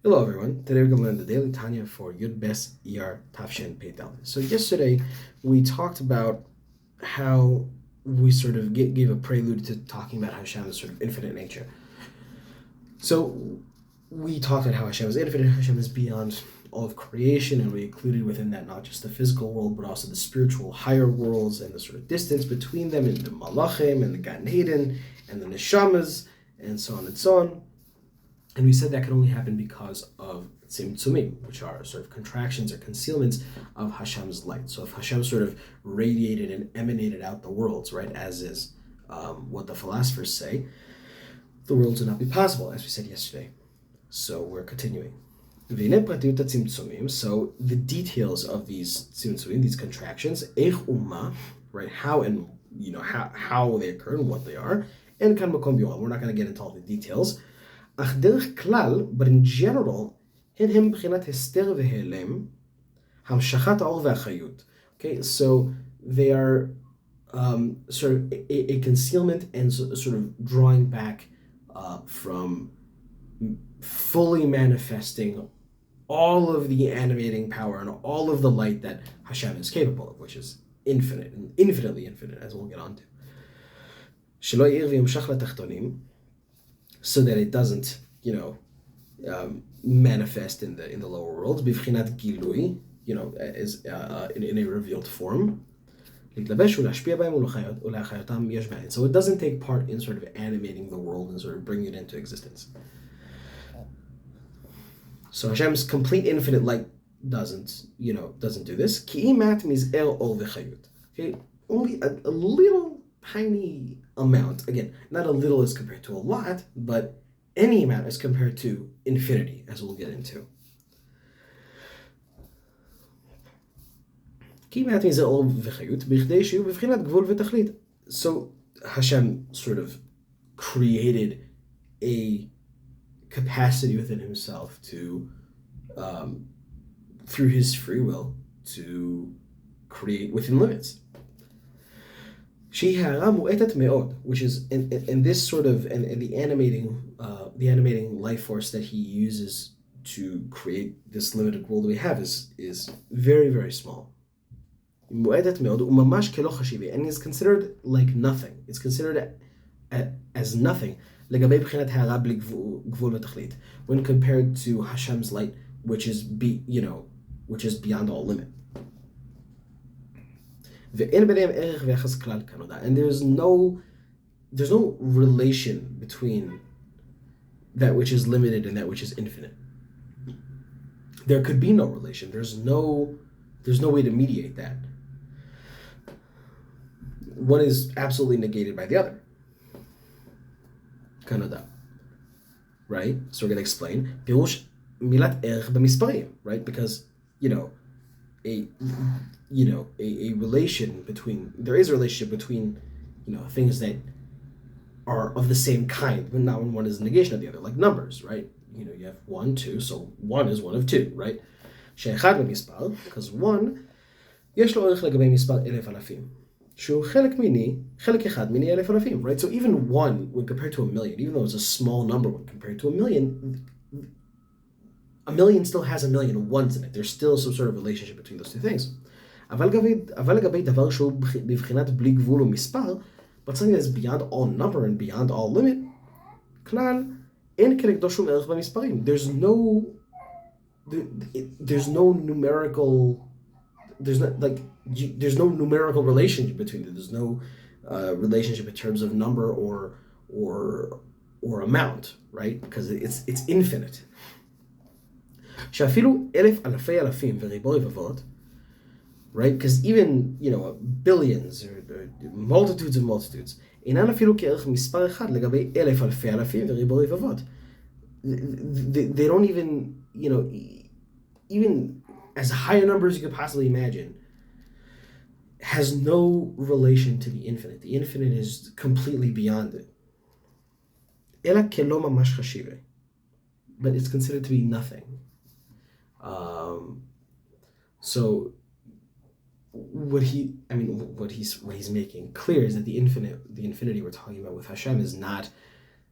Hello everyone, today we're going to learn the daily Tanya for Yud Bes Iyar Tafshin Peitel. So yesterday we talked about how we sort of gave a prelude to talking about Hashem's sort of infinite nature. So we talked about how Hashem is infinite, Hashem is beyond all of creation, and we included within that not just the physical world, but also the spiritual higher worlds and the sort of distance between them, and the Malachim and the Gan Eden and the Neshamas and so on and so on. And we said that can only happen because of tzimtzumim, which are sort of contractions or concealments of Hashem's light. So if Hashem sort of radiated and emanated out the worlds, right, as is what the philosophers say, the worlds would not be possible, as we said yesterday. So we're continuing. So the details of these tzimtzumim, these contractions, right, how and how they occur and what they are, and kan makom b'yolam. We're not going to get into all the details. But in general, okay, so they are sort of a concealment and sort of drawing back from fully manifesting all of the animating power and all of the light that Hashem is capable of, which is infinite and infinitely infinite, as we'll get on to. So that it doesn't, manifest in the lower worlds, bivchinat gilui, as in a revealed form. So it doesn't take part in sort of animating the world and sort of bringing it into existence. So Hashem's complete infinite light doesn't do this. Okay, only a little tiny amount. Again, not a little as compared to a lot, but any amount as compared to infinity, as we'll get into. So Hashem sort of created a capacity within himself to, through his free will, to create within limits. Which is in this sort of and the animating life force that he uses to create this limited world we have is very, very small. And is considered like nothing. It's considered as nothing when compared to Hashem's light, which is beyond all limit. And there's no relation between that which is limited and that which is infinite. There could be no relation. There's no way to mediate that. One is absolutely negated by the other. Kanada. Right? So we're going to explain. Pirush milat erech b'misparim, right? Because, a relation between, there is a relationship between, things that are of the same kind, but not when one is a negation of the other, like numbers, right? You have 1, 2, so 1 is one of 2, right? she'echad b'mispar, because 1, יש לו ערך לגבי מספר 1,000. שהוא חלק אחד מיני 1,000, right? So even 1, when compared to 1,000,000, even though it's a small number when compared to 1,000,000, 1,000,000 still has 1,000,000 ones in it. There's still some sort of relationship between those two things. אבל לגבי דבר שהוא בבחינת בלי גבול ומספר, but something that's beyond all number and beyond all limit, כלל, אין כנגדו שום ערך במספרים. There's no numerical, there's no numerical relationship between them. There's no relationship in terms of number or amount, right? Because it's infinite. שאפילו אלפי אלפים וריבו רבבות, right? Because even, billions or multitudes of multitudes, אינן אפילו כערך מספר אחד לגבי אלפי אלפים וריבו רבבות. They don't even, even as high a number as you could possibly imagine, has no relation to the infinite. The infinite is completely beyond it. אלא כלא ממש חשיבה. But it's considered to be nothing. So what he's making clear is that the infinity we're talking about with Hashem is not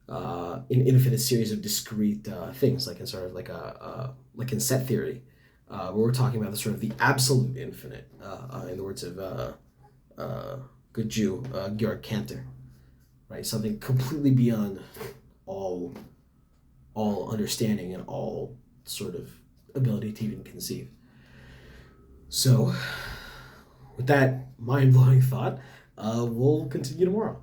an infinite series of discrete things, like in sort of like in set theory, where we're talking about the sort of the absolute infinite, in the words of good Jew Georg Cantor, right? Something completely beyond all all understanding and all sort of ability to even conceive. So, with that mind blowing thought, we'll continue tomorrow.